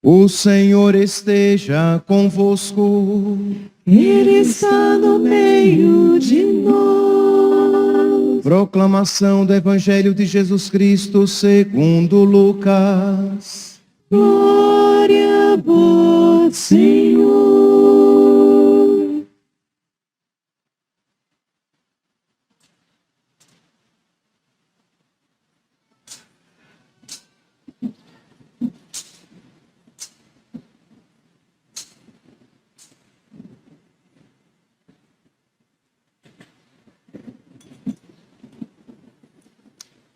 O Senhor esteja convosco. Ele está no meio de nós. Proclamação do Evangelho de Jesus Cristo segundo Lucas. Glória a vós, Senhor.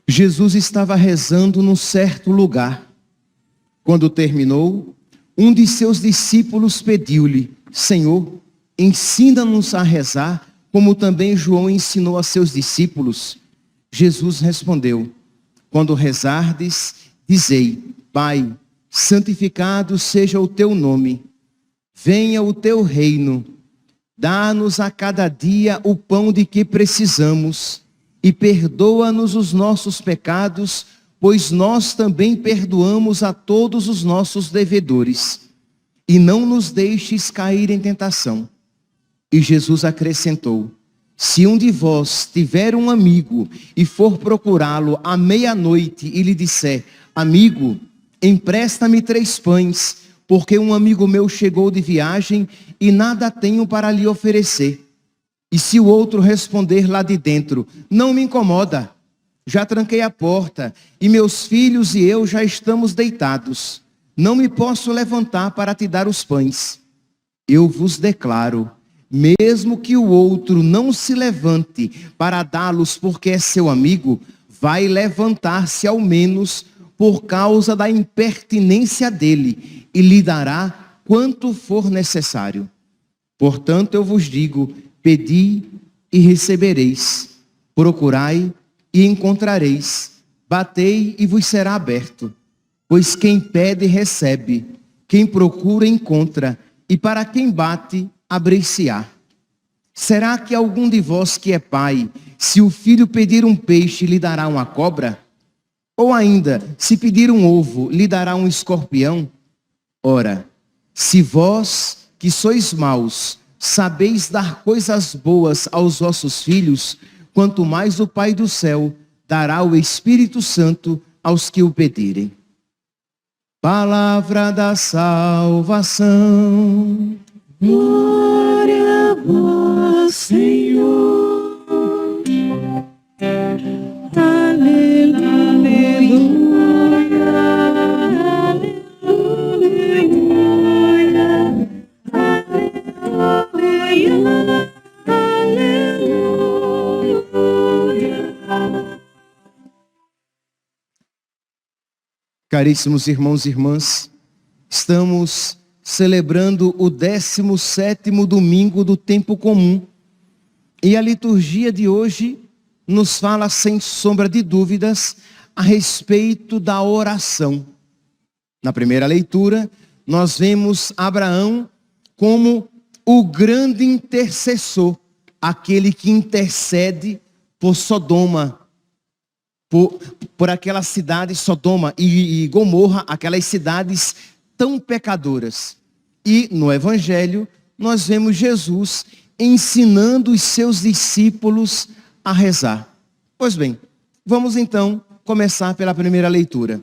Jesus estava rezando num certo lugar. Quando terminou, um de seus discípulos pediu-lhe: Senhor, ensina-nos a rezar, como também João ensinou a seus discípulos. Jesus respondeu: Quando rezardes, dizei: Pai, santificado seja o teu nome. Venha o teu reino. Dá-nos a cada dia o pão de que precisamos. E perdoa-nos os nossos pecados, pois nós também perdoamos a todos os nossos devedores. E não nos deixes cair em tentação. E Jesus acrescentou: Se um de vós tiver um amigo e for procurá-lo à meia-noite e lhe disser: Amigo, empresta-me 3 pães, porque um amigo meu chegou de viagem e nada tenho para lhe oferecer. E se o outro responder lá de dentro: Não me incomoda, já tranquei a porta, e meus filhos e eu já estamos deitados, não me posso levantar para te dar os pães. Eu vos declaro, mesmo que o outro não se levante para dá-los porque é seu amigo, vai levantar-se ao menos por causa da impertinência dele, e lhe dará quanto for necessário. Portanto, eu vos digo: Pedi e recebereis, procurai e encontrareis, batei e vos será aberto. Pois quem pede recebe, quem procura encontra, e para quem bate abrir-se-á. Será que algum de vós que é pai, se o filho pedir um peixe, lhe dará uma cobra? Ou ainda, se pedir um ovo, lhe dará um escorpião? Ora, se vós, que sois maus, sabeis dar coisas boas aos vossos filhos, quanto mais o Pai do céu dará o Espírito Santo aos que o pedirem. Palavra da salvação. Glória a vós, Senhor. Aleluia. Caríssimos irmãos e irmãs, estamos celebrando o 17º domingo do tempo comum. E a liturgia de hoje nos fala, sem sombra de dúvidas, a respeito da oração. Na primeira leitura, nós vemos Abraão como o grande intercessor, aquele que intercede por Sodoma, por aquela cidade, Sodoma e Gomorra, aquelas cidades tão pecadoras. E no Evangelho, nós vemos Jesus ensinando os seus discípulos a rezar. Pois bem, vamos então começar pela primeira leitura.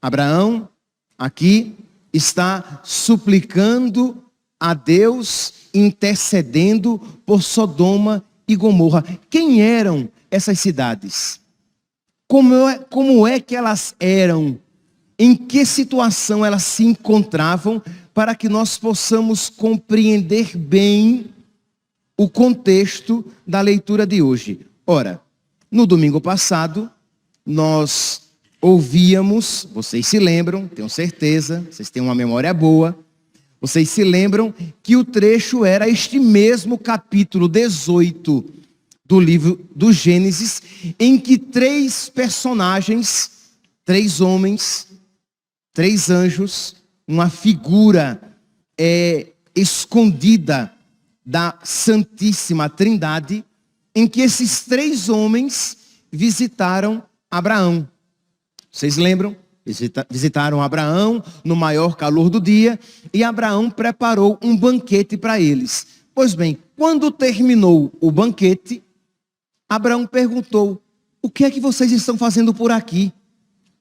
Abraão, aqui, está suplicando a Deus, intercedendo por Sodoma e Gomorra. Quem eram essas cidades? Como é que elas eram? Em que situação elas se encontravam, para que nós possamos compreender bem o contexto da leitura de hoje? Ora, no domingo passado, nós ouvíamos, vocês se lembram, tenho certeza, vocês têm uma memória boa, vocês se lembram que o trecho era este mesmo capítulo 18 do livro do Gênesis, em que 3 personagens, 3 homens, 3 anjos, uma figura escondida da Santíssima Trindade, em que esses 3 homens visitaram Abraão. Vocês lembram? Visitaram Abraão no maior calor do dia, e Abraão preparou um banquete para eles. Pois bem, quando terminou o banquete, Abraão perguntou: o que é que vocês estão fazendo por aqui?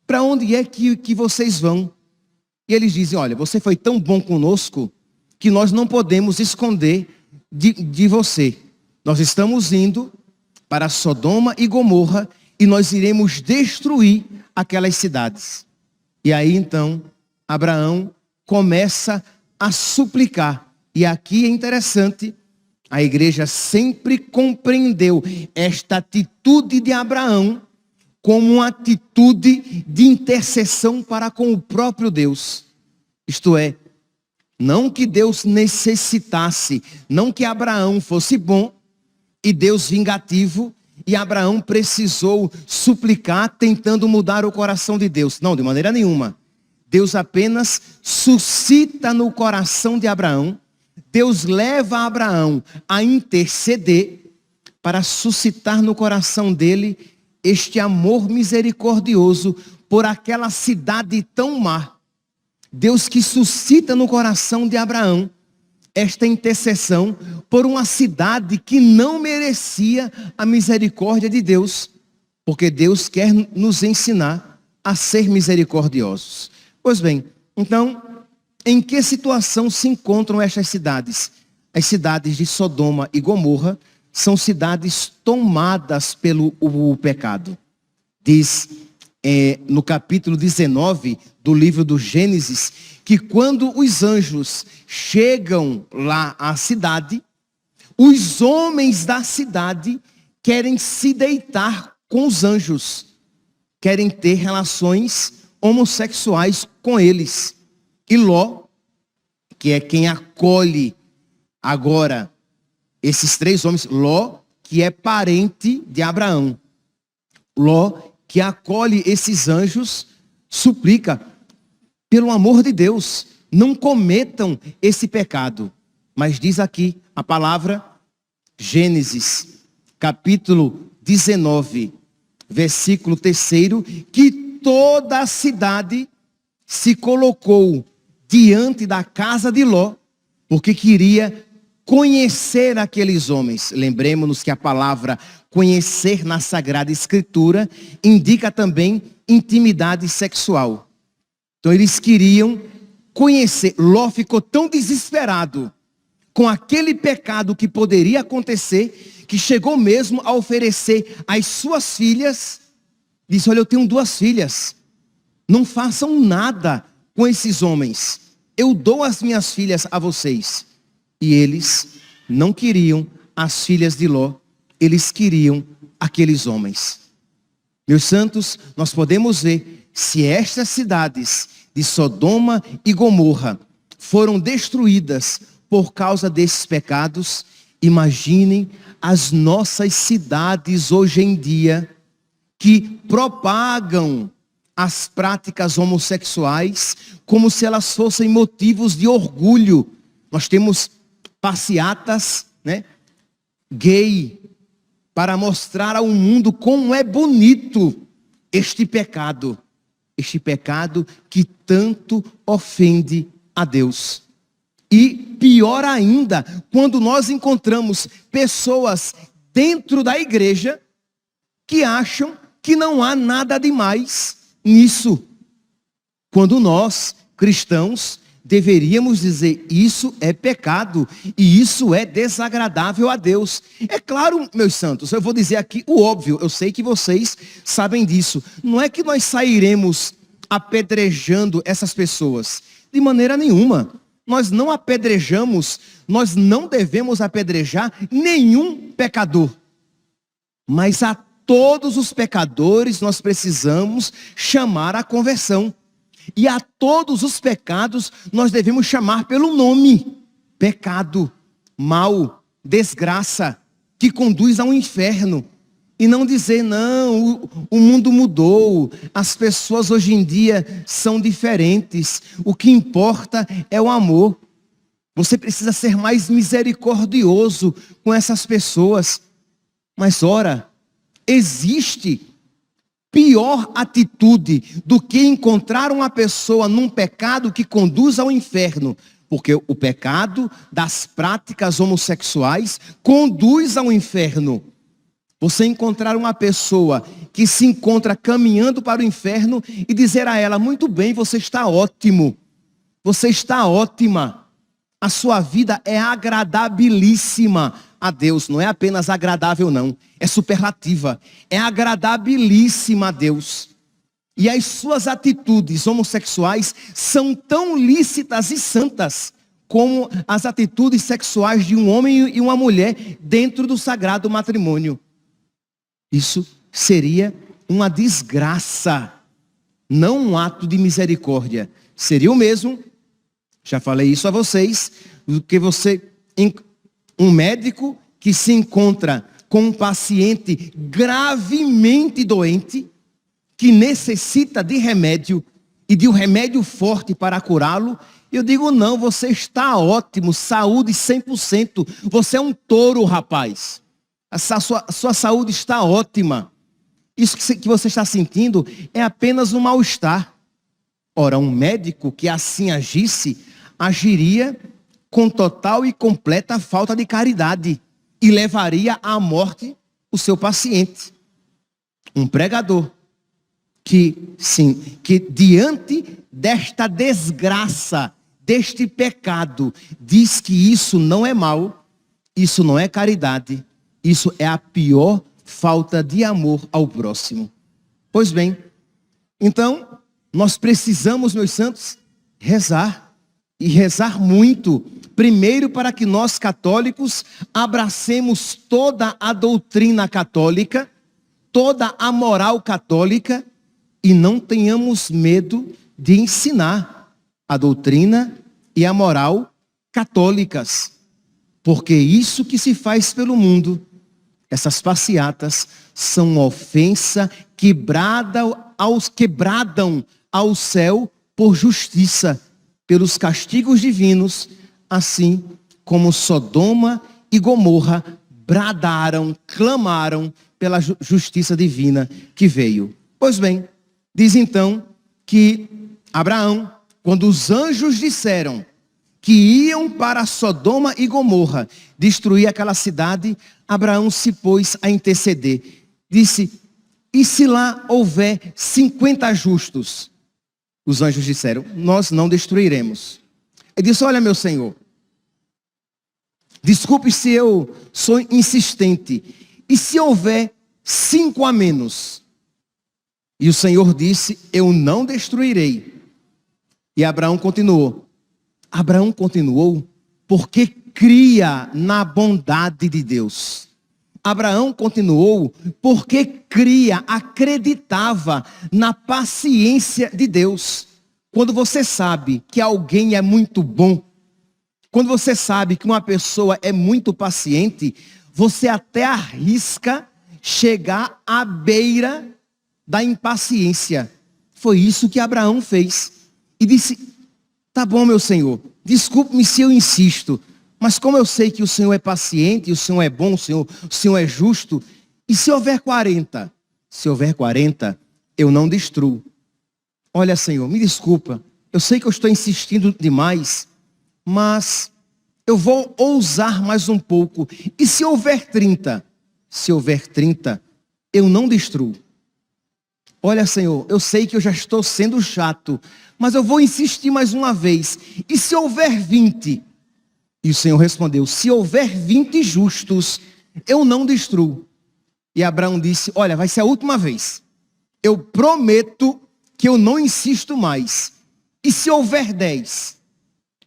Para onde é que vocês vão? E eles dizem: olha, você foi tão bom conosco que nós não podemos esconder de você. Nós estamos indo para Sodoma e Gomorra e nós iremos destruir aquelas cidades. E aí então Abraão começa a suplicar. E aqui é interessante, a igreja sempre compreendeu esta atitude de Abraão como uma atitude de intercessão para com o próprio Deus. Isto é, não que Deus necessitasse, não que Abraão fosse bom e Deus vingativo, e Abraão precisou suplicar tentando mudar o coração de Deus. Não, de maneira nenhuma. Deus apenas suscita no coração de Abraão, Deus leva Abraão a interceder para suscitar no coração dele este amor misericordioso por aquela cidade tão má. Deus que suscita no coração de Abraão esta intercessão por uma cidade que não merecia a misericórdia de Deus, porque Deus quer nos ensinar a ser misericordiosos. Pois bem, então, em que situação se encontram estas cidades? As cidades de Sodoma e Gomorra são cidades tomadas pelo pecado. Diz no capítulo 19 do livro do Gênesis, que quando os anjos chegam lá à cidade, os homens da cidade querem se deitar com os anjos, querem ter relações homossexuais com eles. E Ló, que é quem acolhe agora esses 3 homens, Ló, que é parente de Abraão, Ló, que acolhe esses anjos, suplica: pelo amor de Deus, não cometam esse pecado. Mas diz aqui a palavra, Gênesis, capítulo 19, versículo 3, que toda a cidade se colocou diante da casa de Ló, porque queria conhecer aqueles homens. Lembremos-nos que a palavra conhecer na Sagrada Escritura indica também intimidade sexual. Então eles queriam conhecer. Ló ficou tão desesperado com aquele pecado que poderia acontecer, que chegou mesmo a oferecer as suas filhas. Disse: olha, eu tenho 2 filhas, não façam nada com esses homens, eu dou as minhas filhas a vocês. E eles não queriam as filhas de Ló, eles queriam aqueles homens. Meus santos, nós podemos ver, se estas cidades de Sodoma e Gomorra foram destruídas por causa desses pecados, imaginem as nossas cidades hoje em dia, que propagam as práticas homossexuais como se elas fossem motivos de orgulho. Nós temos passeatas, gay, para mostrar ao mundo como é bonito este pecado que tanto ofende a Deus. E pior ainda, quando nós encontramos pessoas dentro da igreja que acham que não há nada demais nisso, quando nós, cristãos, deveríamos dizer: isso é pecado e isso é desagradável a Deus. É claro, meus santos, eu vou dizer aqui o óbvio, eu sei que vocês sabem disso. Não é que nós sairemos apedrejando essas pessoas, de maneira nenhuma. Nós não apedrejamos, nós não devemos apedrejar nenhum pecador. Mas a todos os pecadores nós precisamos chamar à conversão. E a todos os pecados nós devemos chamar pelo nome: pecado, mal, desgraça, que conduz ao inferno. E não dizer, não, o mundo mudou, as pessoas hoje em dia são diferentes, o que importa é o amor. Você precisa ser mais misericordioso com essas pessoas. Mas ora, existe pior atitude do que encontrar uma pessoa num pecado que conduz ao inferno. Porque o pecado das práticas homossexuais conduz ao inferno. Você encontrar uma pessoa que se encontra caminhando para o inferno e dizer a ela, muito bem, você está ótimo, você está ótima, a sua vida é agradabilíssima a Deus, não é apenas agradável não, é superlativa, é agradabilíssima a Deus. E as suas atitudes homossexuais são tão lícitas e santas como as atitudes sexuais de um homem e uma mulher dentro do sagrado matrimônio. Isso seria uma desgraça, não um ato de misericórdia. Seria o mesmo, já falei isso a vocês, do que um médico que se encontra com um paciente gravemente doente, que necessita de remédio, e de um remédio forte para curá-lo. Eu digo, não, você está ótimo, saúde 100%, você é um touro, rapaz. A sua saúde está ótima. Isso que você está sentindo é apenas um mal-estar. Ora, um médico que assim agisse, agiria com total e completa falta de caridade e levaria à morte o seu paciente. Um pregador que diante desta desgraça, deste pecado, diz que isso não é mal, isso não é caridade, isso é a pior falta de amor ao próximo. Pois bem, então, nós precisamos, meus santos, rezar. E rezar muito. Primeiro, para que nós católicos abracemos toda a doutrina católica, toda a moral católica, e não tenhamos medo de ensinar a doutrina e a moral católicas. Porque isso que se faz pelo mundo, essas passeatas são ofensa, quebradam ao céu por justiça, pelos castigos divinos, assim como Sodoma e Gomorra bradaram, clamaram pela justiça divina que veio. Pois bem, diz então que Abraão, quando os anjos disseram que iam para Sodoma e Gomorra destruir aquela cidade, Abraão se pôs a interceder. Disse, e se lá houver 50 justos? Os anjos disseram, nós não destruiremos. Ele disse, olha meu Senhor, desculpe se eu sou insistente, e se houver 5 a menos? E o Senhor disse, eu não destruirei. E Abraão continuou porque cria na bondade de Deus. Abraão continuou porque acreditava na paciência de Deus. Quando você sabe que alguém é muito bom, quando você sabe que uma pessoa é muito paciente, você até arrisca chegar à beira da impaciência. Foi isso que Abraão fez. E disse, tá bom meu Senhor, desculpe-me se eu insisto, mas como eu sei que o Senhor é paciente, o Senhor é bom, o Senhor é justo, e se houver 40? Se houver 40, eu não destruo. Olha Senhor, me desculpa, eu sei que eu estou insistindo demais, mas eu vou ousar mais um pouco. E se houver 30? Se houver 30, eu não destruo. Olha Senhor, eu sei que eu já estou sendo chato, mas eu vou insistir mais uma vez. E se houver 20? E o Senhor respondeu, se houver 20 justos, eu não destruo. E Abraão disse, olha, vai ser a última vez. Eu prometo que eu não insisto mais. E se houver 10?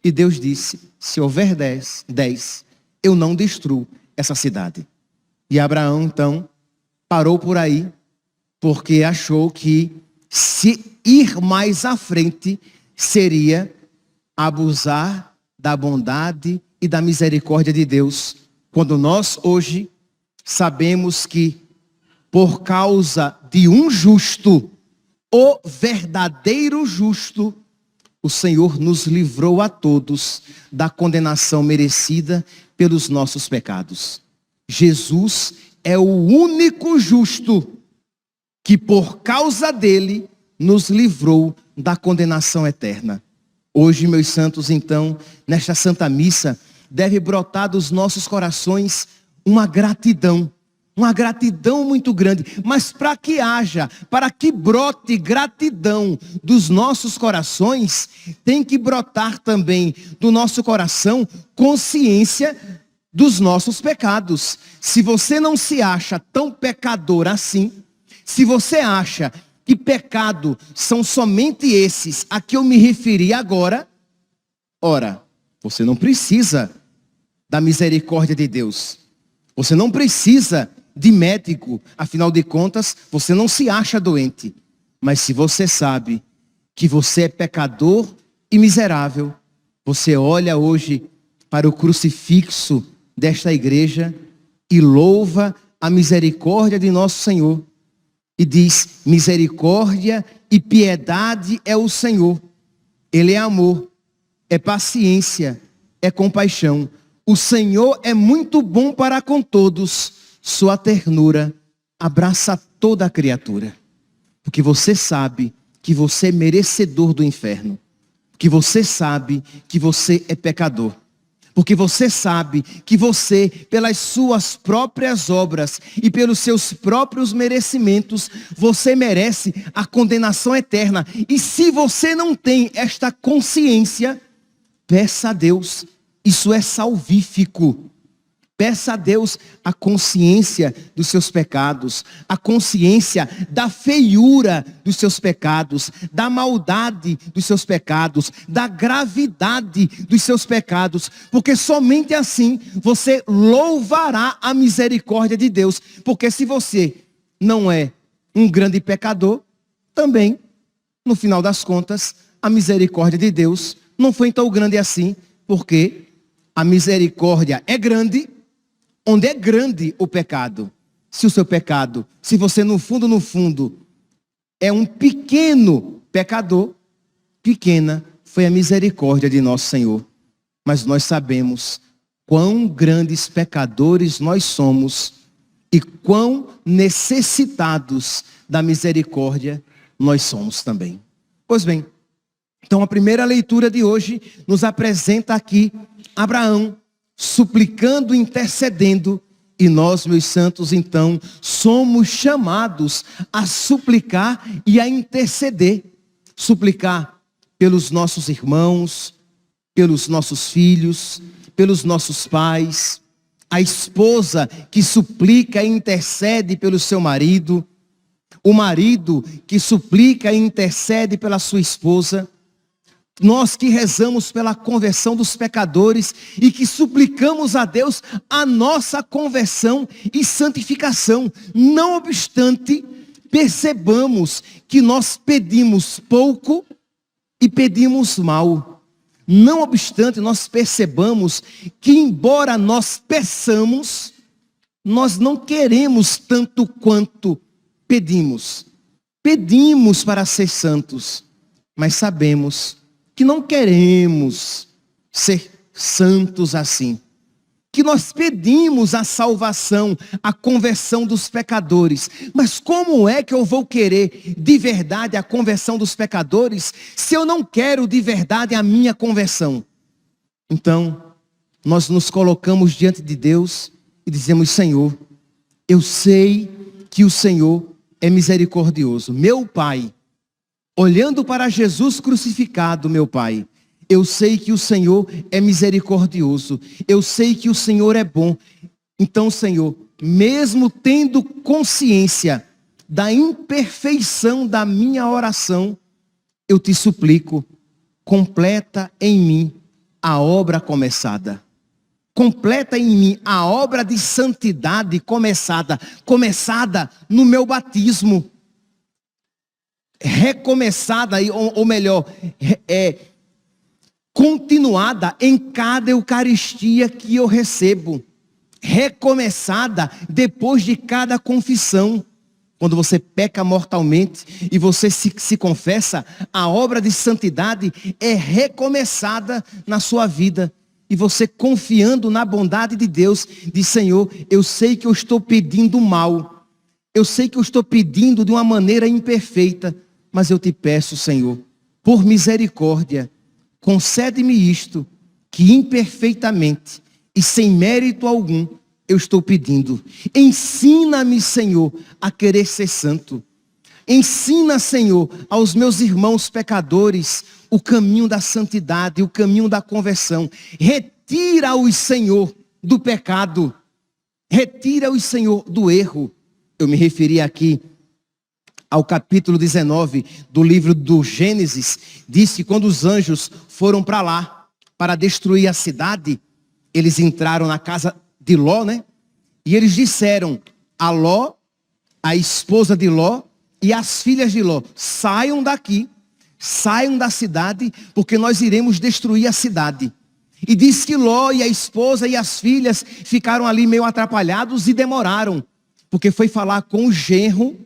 E Deus disse, se houver 10, eu não destruo essa cidade. E Abraão, então, parou por aí, porque achou que se ir mais à frente seria abusar da bondade e da misericórdia de Deus. Quando nós hoje sabemos que por causa de um justo, o verdadeiro justo, o Senhor nos livrou a todos da condenação merecida pelos nossos pecados. Jesus é o único justo que por causa dele nos livrou da condenação eterna. Hoje, meus santos, então, nesta Santa Missa, deve brotar dos nossos corações uma gratidão muito grande. Mas para que brote gratidão dos nossos corações, tem que brotar também do nosso coração consciência dos nossos pecados. Se você não se acha tão pecador assim, se você acha que pecado são somente esses a que eu me referi agora, ora, você não precisa da misericórdia de Deus. Você não precisa de médico, afinal de contas, você não se acha doente. Mas se você sabe que você é pecador e miserável, você olha hoje para o crucifixo desta igreja e louva a misericórdia de nosso Senhor. E diz: misericórdia e piedade é o Senhor. Ele é amor, é paciência, é compaixão. O Senhor é muito bom para com todos. Sua ternura abraça toda a criatura. Porque você sabe que você é merecedor do inferno. Porque você sabe que você é pecador. Porque você sabe que você, pelas suas próprias obras e pelos seus próprios merecimentos, você merece a condenação eterna. E se você não tem esta consciência, peça a Deus. Isso é salvífico. Peça a Deus a consciência dos seus pecados, a consciência da feiura dos seus pecados, da maldade dos seus pecados, da gravidade dos seus pecados, porque somente assim você louvará a misericórdia de Deus. Porque se você não é um grande pecador, também, no final das contas, a misericórdia de Deus não foi tão grande assim, porque a misericórdia é grande onde é grande o pecado. Se o seu pecado, se você no fundo é um pequeno pecador, pequena foi a misericórdia de nosso Senhor. Mas nós sabemos quão grandes pecadores nós somos e quão necessitados da misericórdia nós somos também. Pois bem, então a primeira leitura de hoje nos apresenta aqui Abraão suplicando, intercedendo, e nós, meus santos, então, somos chamados a suplicar e a interceder. Suplicar pelos nossos irmãos, pelos nossos filhos, pelos nossos pais, a esposa que suplica e intercede pelo seu marido, o marido que suplica e intercede pela sua esposa. Nós que rezamos pela conversão dos pecadores e que suplicamos a Deus a nossa conversão e santificação. Não obstante, percebamos que nós pedimos pouco e pedimos mal. Não obstante, nós percebamos que embora nós peçamos, nós não queremos tanto quanto pedimos. Pedimos para ser santos, mas sabemos que não queremos ser santos assim. Que nós pedimos a salvação, a conversão dos pecadores. Mas como é que eu vou querer de verdade a conversão dos pecadores, se eu não quero de verdade a minha conversão? Então, nós nos colocamos diante de Deus e dizemos: Senhor, eu sei que o Senhor é misericordioso. Meu Pai, olhando para Jesus crucificado, meu Pai, eu sei que o Senhor é misericordioso. Eu sei que o Senhor é bom. Então, Senhor, mesmo tendo consciência da imperfeição da minha oração, eu te suplico, completa em mim a obra começada. Completa em mim a obra de santidade começada no meu batismo. Recomeçada, ou melhor, continuada em cada Eucaristia que eu recebo. recomeçada depois de cada confissão. Quando você peca mortalmente e você se confessa, a obra de santidade é recomeçada na sua vida. E você, confiando na bondade de Deus, diz: Senhor, eu sei que eu estou pedindo mal. Eu sei que eu estou pedindo de uma maneira imperfeita. Mas eu te peço, Senhor, por misericórdia, concede-me isto, que imperfeitamente e sem mérito algum eu estou pedindo. Ensina-me, Senhor, a querer ser santo. Ensina, Senhor, aos meus irmãos pecadores o caminho da santidade, o caminho da conversão. Retira-os, Senhor, do pecado. Retira-os, Senhor, do erro. Eu me referi aqui ao capítulo 19 do livro do Gênesis. Diz que quando os anjos foram para lá, para destruir a cidade, eles entraram na casa de Ló, né? E eles disseram a Ló, a esposa de Ló e as filhas de Ló: saiam daqui, saiam da cidade, porque nós iremos destruir a cidade. E diz que Ló e a esposa e as filhas ficaram ali meio atrapalhados e demoraram, porque foi falar com o genro.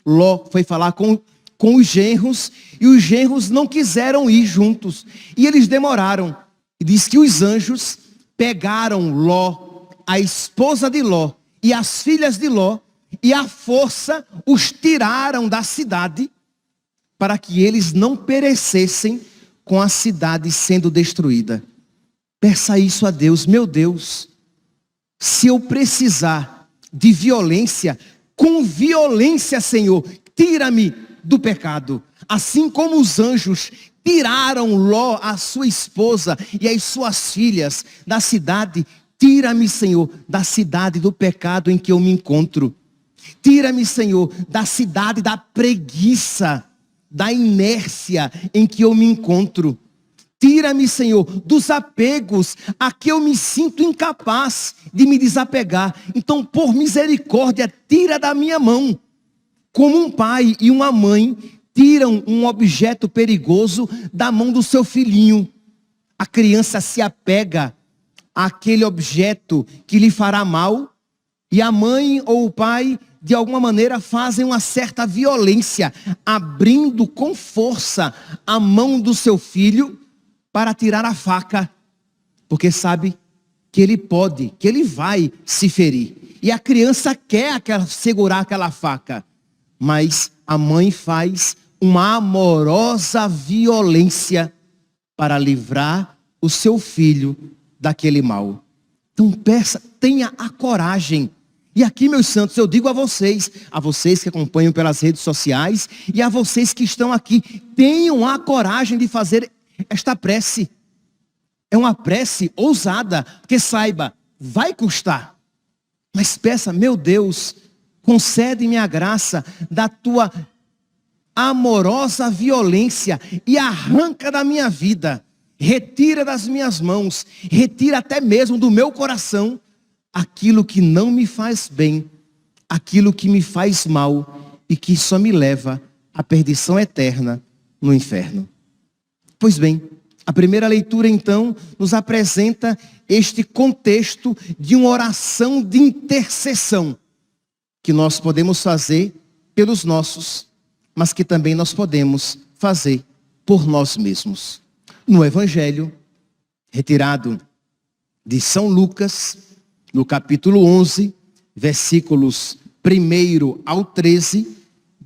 Ló foi falar com os genros, e os genros não quiseram ir juntos, e eles demoraram. E diz que os anjos pegaram Ló, a esposa de Ló e as filhas de Ló, e à força os tiraram da cidade, para que eles não perecessem com a cidade sendo destruída. Peça isso a Deus: meu Deus, se eu precisar de violência, com violência, Senhor, tira-me do pecado. Assim como os anjos tiraram Ló, a sua esposa e as suas filhas da cidade, tira-me, Senhor, da cidade do pecado em que eu me encontro. Tira-me, Senhor, da cidade da preguiça, da inércia em que eu me encontro. Tira-me, Senhor, dos apegos a que eu me sinto incapaz de me desapegar. Então, por misericórdia, tira da minha mão. Como um pai e uma mãe tiram um objeto perigoso da mão do seu filhinho. A criança se apega àquele objeto que lhe fará mal, e a mãe ou o pai, de alguma maneira, fazem uma certa violência, abrindo com força a mão do seu filho para tirar a faca, porque sabe que ele pode, que ele vai se ferir. E a criança quer segurar aquela faca, mas a mãe faz uma amorosa violência para livrar o seu filho daquele mal. Então peça, tenha a coragem. E aqui, meus santos, eu digo a vocês que acompanham pelas redes sociais, e a vocês que estão aqui: tenham a coragem de fazer esta prece. É uma prece ousada, porque saiba, vai custar. Mas peça: meu Deus, concede-me a graça da tua amorosa violência e arranca da minha vida. Retira das minhas mãos, retira até mesmo do meu coração aquilo que não me faz bem, aquilo que me faz mal e que só me leva à perdição eterna no inferno. Pois bem, a primeira leitura então nos apresenta este contexto de uma oração de intercessão que nós podemos fazer pelos nossos, mas que também nós podemos fazer por nós mesmos. No Evangelho, retirado de São Lucas, no capítulo 11, versículos 1 ao 13,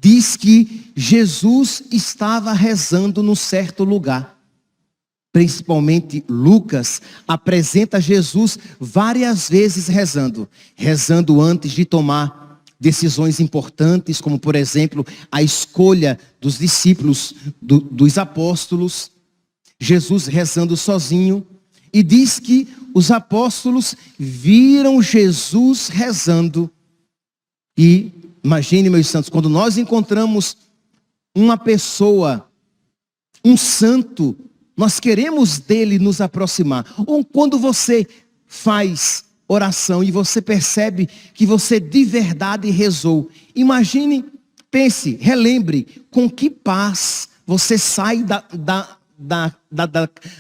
diz que Jesus estava rezando num certo lugar. Principalmente Lucas apresenta Jesus várias vezes rezando antes de tomar decisões importantes, como por exemplo, a escolha dos discípulos, dos apóstolos. Jesus rezando sozinho, e diz que os apóstolos viram Jesus rezando. E imagine, meus santos, quando nós encontramos uma pessoa, um santo, nós queremos dele nos aproximar. Ou quando você faz oração e você percebe que você de verdade rezou, imagine, pense, relembre com que paz você sai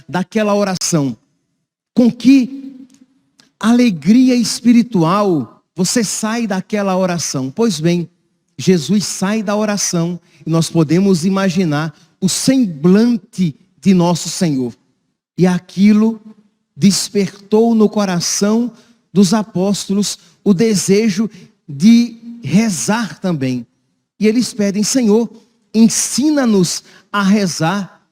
daquela oração. Com que alegria espiritual, você sai daquela oração. Pois bem, Jesus sai da oração e nós podemos imaginar o semblante de nosso Senhor. E aquilo despertou no coração dos apóstolos o desejo de rezar também. E eles pedem: Senhor, ensina-nos a rezar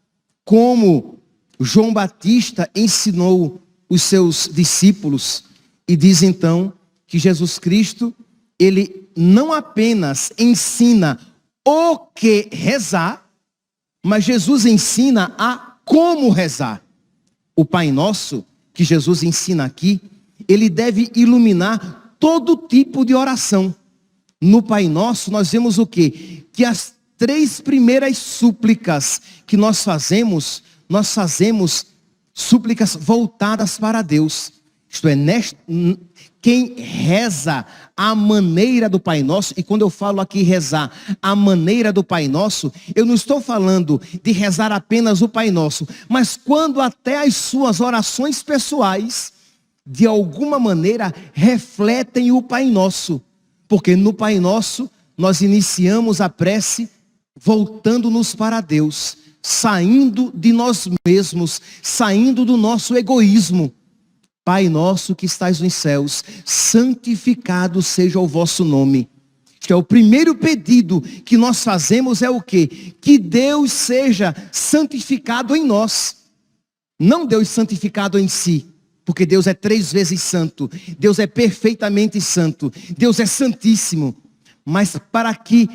como João Batista ensinou os seus discípulos. E diz então que Jesus Cristo, ele não apenas ensina o que rezar, mas Jesus ensina a como rezar. O Pai Nosso, que Jesus ensina aqui, ele deve iluminar todo tipo de oração. No Pai Nosso nós vemos o quê? Que as 3 primeiras súplicas que nós fazemos súplicas voltadas para Deus. Isto é, quem reza a maneira do Pai Nosso, e quando eu falo aqui rezar a maneira do Pai Nosso, eu não estou falando de rezar apenas o Pai Nosso, mas quando até as suas orações pessoais, de alguma maneira, refletem o Pai Nosso. Porque no Pai Nosso, nós iniciamos a prece voltando-nos para Deus, saindo de nós mesmos, saindo do nosso egoísmo. Pai nosso que estais nos céus, santificado seja o vosso nome. Que é o primeiro pedido que nós fazemos é o quê? Que Deus seja santificado em nós. Não Deus santificado em si, porque Deus é 3 vezes santo. Deus é perfeitamente santo. Deus é santíssimo. Mas para que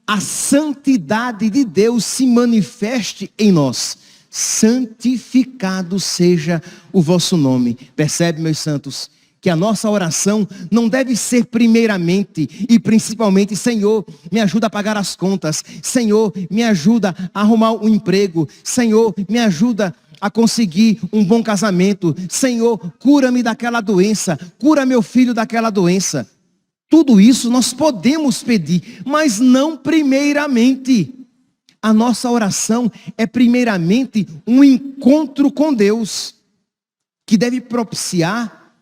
a santidade de Deus se manifeste em nós, santificado seja o vosso nome. Percebe, meus santos, que a nossa oração não deve ser primeiramente e principalmente: Senhor, me ajuda a pagar as contas. Senhor, me ajuda a arrumar um emprego. Senhor, me ajuda a conseguir um bom casamento. Senhor, cura-me daquela doença. Cura meu filho daquela doença. Tudo isso nós podemos pedir, mas não primeiramente. A nossa oração é primeiramente um encontro com Deus, que deve propiciar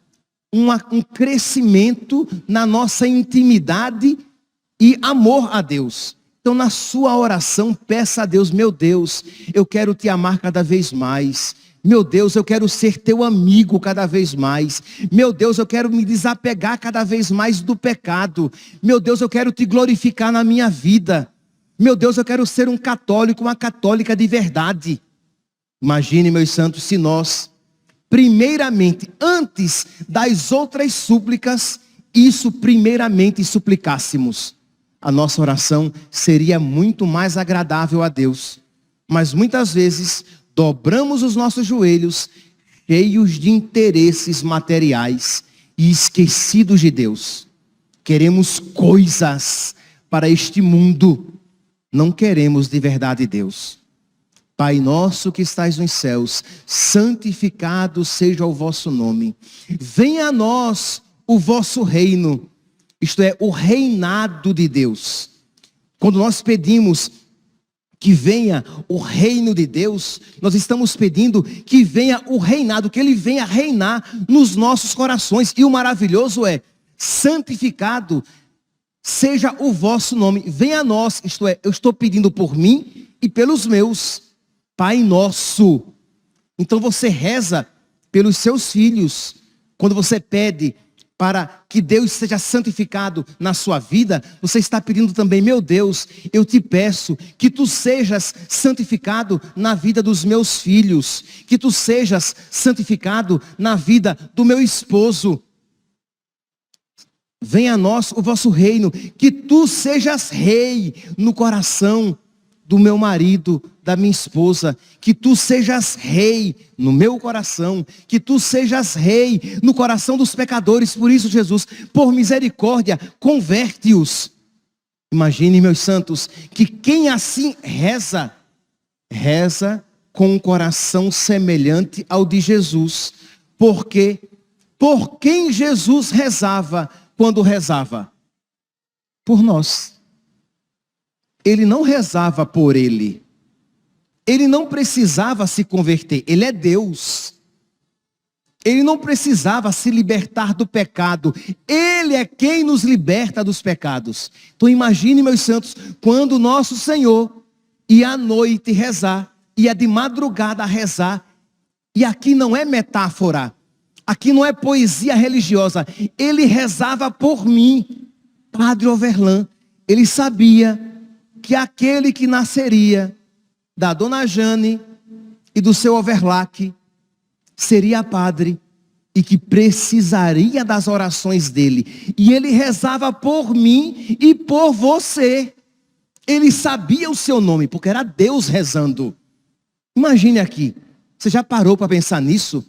um crescimento na nossa intimidade e amor a Deus. Então, na sua oração, peça a Deus: meu Deus, eu quero te amar cada vez mais. Meu Deus, eu quero ser teu amigo cada vez mais. Meu Deus, eu quero me desapegar cada vez mais do pecado. Meu Deus, eu quero te glorificar na minha vida. Meu Deus, eu quero ser um católico, uma católica de verdade. Imagine, meus santos, se nós, primeiramente, antes das outras súplicas, isso primeiramente suplicássemos. A nossa oração seria muito mais agradável a Deus. Mas muitas vezes dobramos os nossos joelhos, cheios de interesses materiais e esquecidos de Deus. Queremos coisas para este mundo. Não queremos de verdade Deus. Pai nosso que estais nos céus, santificado seja o vosso nome. Venha a nós o vosso reino. Isto é, o reinado de Deus. Quando nós pedimos que venha o reino de Deus, nós estamos pedindo que venha o reinado, que Ele venha reinar nos nossos corações. E o maravilhoso é: santificado seja o vosso nome. Venha a nós, isto é, eu estou pedindo por mim e pelos meus. Pai nosso. Então você reza pelos seus filhos. Quando você pede para que Deus seja santificado na sua vida, você está pedindo também: meu Deus, eu te peço que tu sejas santificado na vida dos meus filhos, que tu sejas santificado na vida do meu esposo. Venha a nós o vosso reino, que tu sejas rei no coração do meu marido, da minha esposa, que tu sejas rei no meu coração, que tu sejas rei no coração dos pecadores. Por isso, Jesus, por misericórdia, converte-os. Imagine, meus santos, que quem assim reza, reza com um coração semelhante ao de Jesus. Porque por quem Jesus rezava quando rezava? Por nós. Ele não rezava por ele. Ele não precisava se converter. Ele é Deus. Ele não precisava se libertar do pecado. Ele é quem nos liberta dos pecados. Então imagine, meus santos, quando o nosso Senhor ia à noite rezar, ia de madrugada rezar. E aqui não é metáfora. Aqui não é poesia religiosa. Ele rezava por mim, Padre Overlan. Ele sabia que aquele que nasceria da Dona Jane e do seu Overlac seria padre e que precisaria das orações dele. E ele rezava por mim e por você. Ele sabia o seu nome, porque era Deus rezando. Imagine aqui, você já parou para pensar nisso?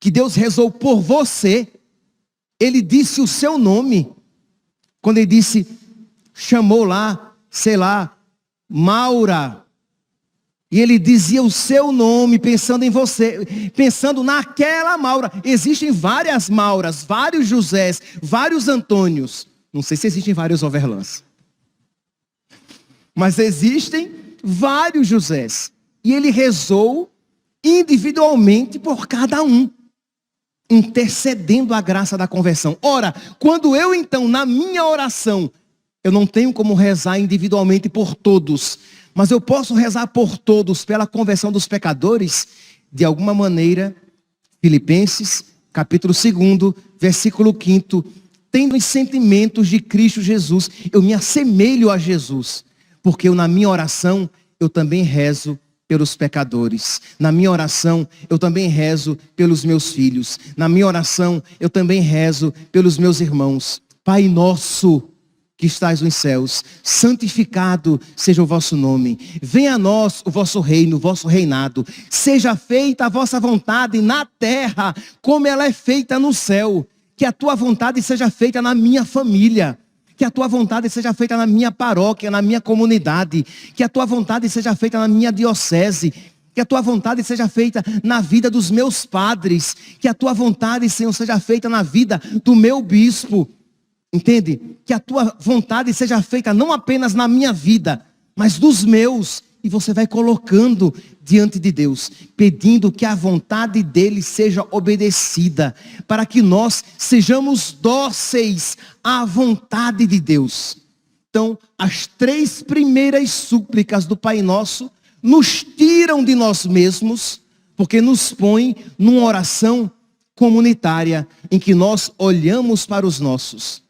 Que Deus rezou por você. Ele disse o seu nome. Quando ele disse, chamou lá, sei lá, Maura. E ele dizia o seu nome, pensando em você, pensando naquela Maura. Existem várias Mauras, vários Josés, vários Antônios. Não sei se existem vários Overlans. Mas existem vários Josés. E ele rezou individualmente por cada um, intercedendo a graça da conversão. Ora, quando eu então, na minha oração, eu não tenho como rezar individualmente por todos, mas eu posso rezar por todos pela conversão dos pecadores, de alguma maneira, Filipenses, capítulo 2, versículo 5, tendo os sentimentos de Cristo Jesus, eu me assemelho a Jesus, porque eu, na minha oração, eu também rezo pelos pecadores. Na minha oração, eu também rezo pelos meus filhos. Na minha oração, eu também rezo pelos meus irmãos. Pai nosso, que estais nos céus, santificado seja o vosso nome. Venha a nós o vosso reino, o vosso reinado. Seja feita a vossa vontade na terra, como ela é feita no céu. Que a tua vontade seja feita na minha família. Que a tua vontade seja feita na minha paróquia, na minha comunidade. Que a tua vontade seja feita na minha diocese. Que a tua vontade seja feita na vida dos meus padres. Que a tua vontade, Senhor, seja feita na vida do meu bispo. Entende? Que a tua vontade seja feita não apenas na minha vida, mas dos meus. E você vai colocando diante de Deus, pedindo que a vontade dele seja obedecida, para que nós sejamos dóceis à vontade de Deus. Então, as 3 primeiras súplicas do Pai Nosso nos tiram de nós mesmos, porque nos põe numa oração comunitária, em que nós olhamos para os nossos.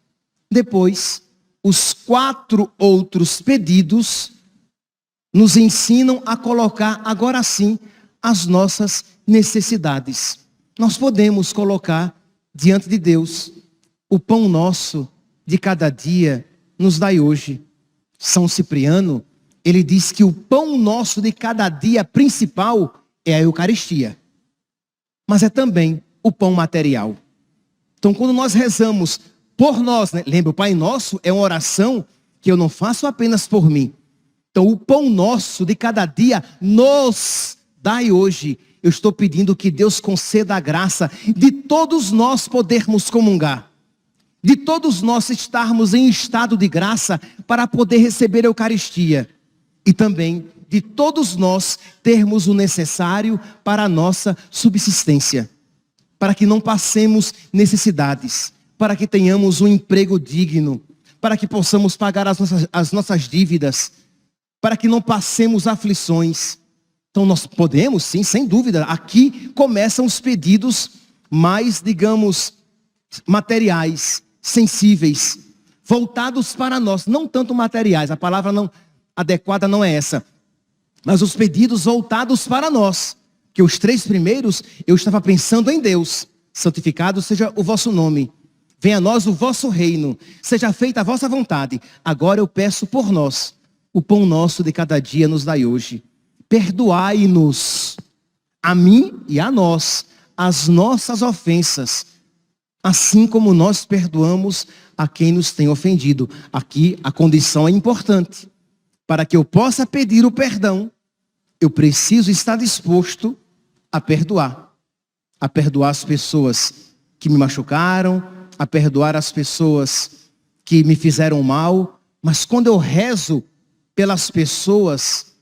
Depois, os 4 outros pedidos nos ensinam a colocar, agora sim, as nossas necessidades. Nós podemos colocar diante de Deus o pão nosso de cada dia, nos dai hoje. São Cipriano, ele diz que o pão nosso de cada dia principal é a Eucaristia. Mas é também o pão material. Então, quando nós rezamos por nós, né? Lembra, o Pai Nosso é uma oração que eu não faço apenas por mim. Então, o pão nosso de cada dia nos dai hoje. Eu estou pedindo que Deus conceda a graça de todos nós podermos comungar. De todos nós estarmos em estado de graça para poder receber a Eucaristia. E também de todos nós termos o necessário para a nossa subsistência. Para que não passemos necessidades. Para que tenhamos um emprego digno. Para que possamos pagar as nossas dívidas. Para que não passemos aflições. Então nós podemos, sim, sem dúvida. Aqui começam os pedidos mais, digamos, materiais, sensíveis, voltados para nós. Não tanto materiais, a palavra não adequada não é essa. Mas os pedidos voltados para nós. Que os 3 primeiros, eu estava pensando em Deus. Santificado seja o vosso nome. Venha a nós o vosso reino. Seja feita a vossa vontade. Agora eu peço por nós. O pão nosso de cada dia nos dai hoje. Perdoai-nos, a mim e a nós, as nossas ofensas, assim como nós perdoamos a quem nos tem ofendido. Aqui a condição é importante. Para que eu possa pedir o perdão, eu preciso estar disposto a perdoar. A perdoar as pessoas que me machucaram, a perdoar as pessoas que me fizeram mal. Mas quando eu rezo pelas pessoas,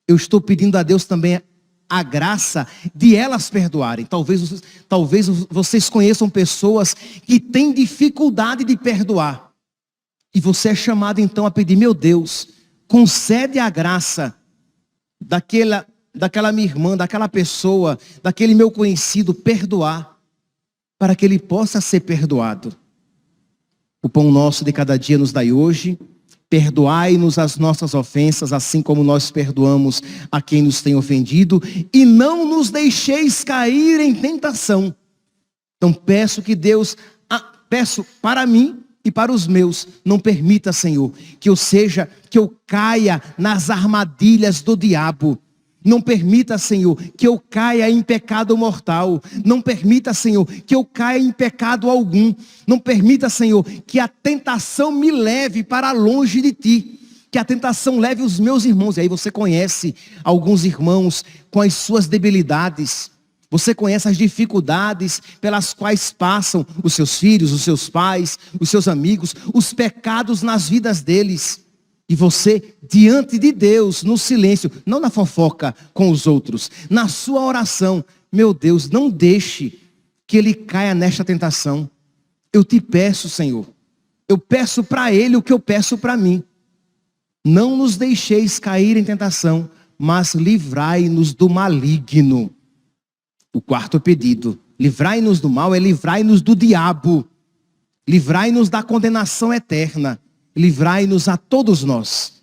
eu estou pedindo a Deus também a graça de elas perdoarem. Talvez vocês conheçam pessoas que têm dificuldade de perdoar. E você é chamado então a pedir: meu Deus, concede a graça daquela minha irmã, daquela pessoa, daquele meu conhecido, perdoar, para que ele possa ser perdoado. O pão nosso de cada dia nos dai hoje. Perdoai-nos as nossas ofensas, assim como nós perdoamos a quem nos tem ofendido. E não nos deixeis cair em tentação. Então peço que Deus, peço para mim e para os meus, não permita, Senhor, que eu caia nas armadilhas do diabo. Não permita, Senhor, que eu caia em pecado mortal. Não permita, Senhor, que eu caia em pecado algum. Não permita, Senhor, que a tentação me leve para longe de Ti. Que a tentação leve os meus irmãos. E aí você conhece alguns irmãos com as suas debilidades. Você conhece as dificuldades pelas quais passam os seus filhos, os seus pais, os seus amigos, os pecados nas vidas deles. E você, diante de Deus, no silêncio, não na fofoca com os outros, na sua oração: meu Deus, não deixe que ele caia nesta tentação. Eu te peço, Senhor, eu peço para ele o que eu peço para mim. Não nos deixeis cair em tentação, mas livrai-nos do maligno. O quarto pedido: livrai-nos do mal, é livrai-nos do diabo. Livrai-nos da condenação eterna. Livrai-nos a todos nós.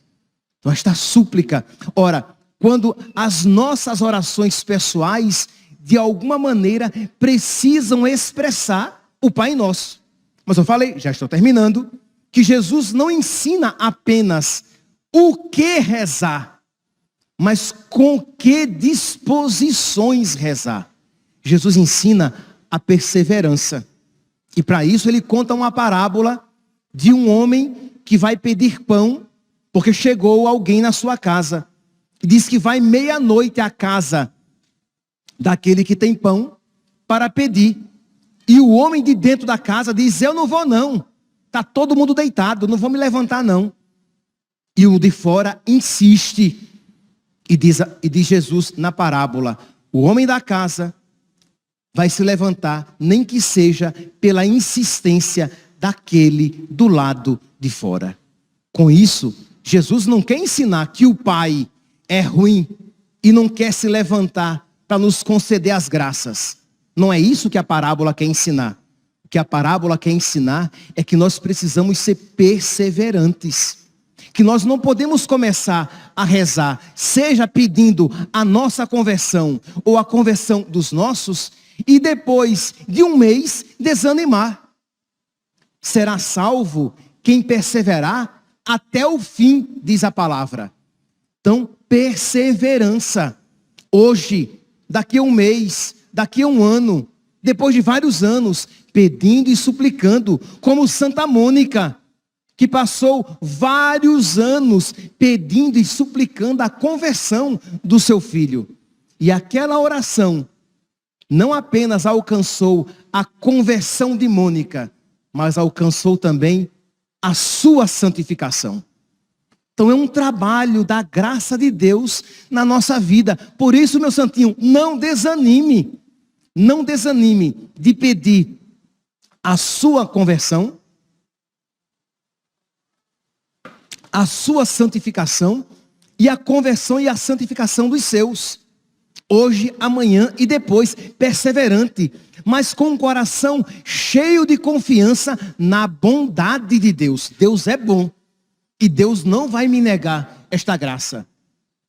Então esta súplica, ora, quando as nossas orações pessoais, de alguma maneira, precisam expressar o Pai Nosso. Mas eu falei, já estou terminando, que Jesus não ensina apenas o que rezar, mas com que disposições rezar. Jesus ensina a perseverança. E para isso ele conta uma parábola de um homem que vai pedir pão, porque chegou alguém na sua casa. E diz que vai meia-noite à casa daquele que tem pão para pedir. E o homem de dentro da casa diz: eu não vou não. Está todo mundo deitado, não vou me levantar não. E o de fora insiste. E diz Jesus na parábola: o homem da casa vai se levantar, nem que seja pela insistência daquele do lado de fora. Com isso, Jesus não quer ensinar que o Pai é ruim e não quer se levantar para nos conceder as graças. Não é isso que a parábola quer ensinar. O que a parábola quer ensinar é que nós precisamos ser perseverantes. Que nós não podemos começar a rezar, seja pedindo a nossa conversão ou a conversão dos nossos, e depois de um mês desanimar. Será salvo quem perseverar até o fim, diz a palavra. Então, perseverança. Hoje, daqui a um mês, daqui a um ano, depois de vários anos, pedindo e suplicando, como Santa Mônica, que passou vários anos pedindo e suplicando a conversão do seu filho. E aquela oração não apenas alcançou a conversão de Mônica, mas alcançou também a sua santificação. Então é um trabalho da graça de Deus na nossa vida. Por isso, meu santinho, não desanime. Não desanime de pedir a sua conversão, a sua santificação e a conversão e a santificação dos seus. Hoje, amanhã e depois, perseverante, mas com um coração cheio de confiança na bondade de Deus. Deus é bom e Deus não vai me negar esta graça.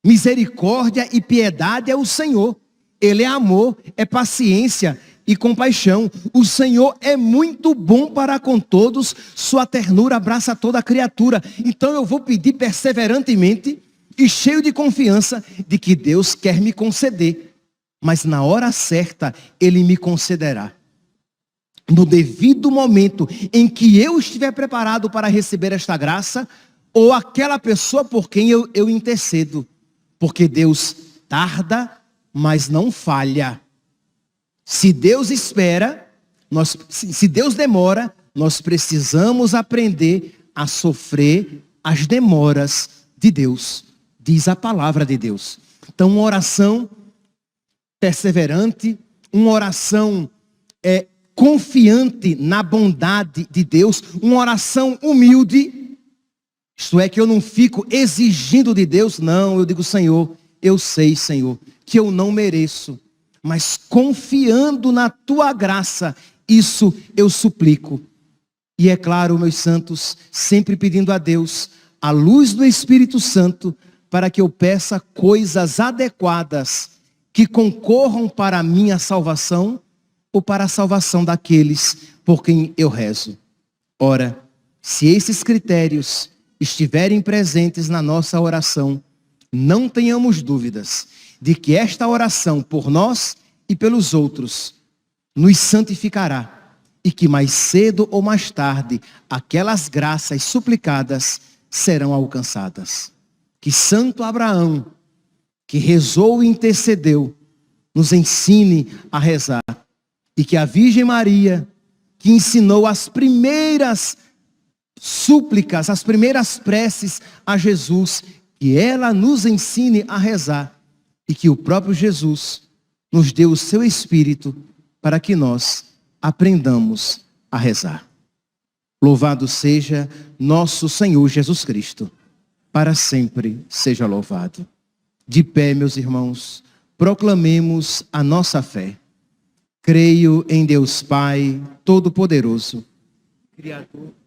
Misericórdia e piedade é o Senhor. Ele é amor, é paciência e compaixão. O Senhor é muito bom para com todos, sua ternura abraça toda a criatura. Então eu vou pedir perseverantemente e cheio de confiança de que Deus quer me conceder. Mas na hora certa, Ele me concederá. No devido momento em que eu estiver preparado para receber esta graça, ou aquela pessoa por quem eu intercedo. Porque Deus tarda, mas não falha. Se Deus espera, se Deus demora, nós precisamos aprender a sofrer as demoras de Deus. Diz a palavra de Deus. Então, uma oração perseverante, uma oração confiante na bondade de Deus, uma oração humilde. Isto é, que eu não fico exigindo de Deus, não, eu digo, Senhor, eu sei, Senhor, que eu não mereço, mas confiando na tua graça, isso eu suplico. E é claro, meus santos, sempre pedindo a Deus a luz do Espírito Santo para que eu peça coisas adequadas que concorram para a minha salvação ou para a salvação daqueles por quem eu rezo. Ora, se esses critérios estiverem presentes na nossa oração, não tenhamos dúvidas de que esta oração por nós e pelos outros nos santificará e que mais cedo ou mais tarde aquelas graças suplicadas serão alcançadas. Que Santo Abraão, que rezou e intercedeu, nos ensine a rezar. E que a Virgem Maria, que ensinou as primeiras súplicas, as primeiras preces a Jesus, que ela nos ensine a rezar. E que o próprio Jesus nos dê o seu Espírito para que nós aprendamos a rezar. Louvado seja nosso Senhor Jesus Cristo. Para sempre seja louvado. De pé, meus irmãos, proclamemos a nossa fé. Creio em Deus Pai Todo-Poderoso, Criador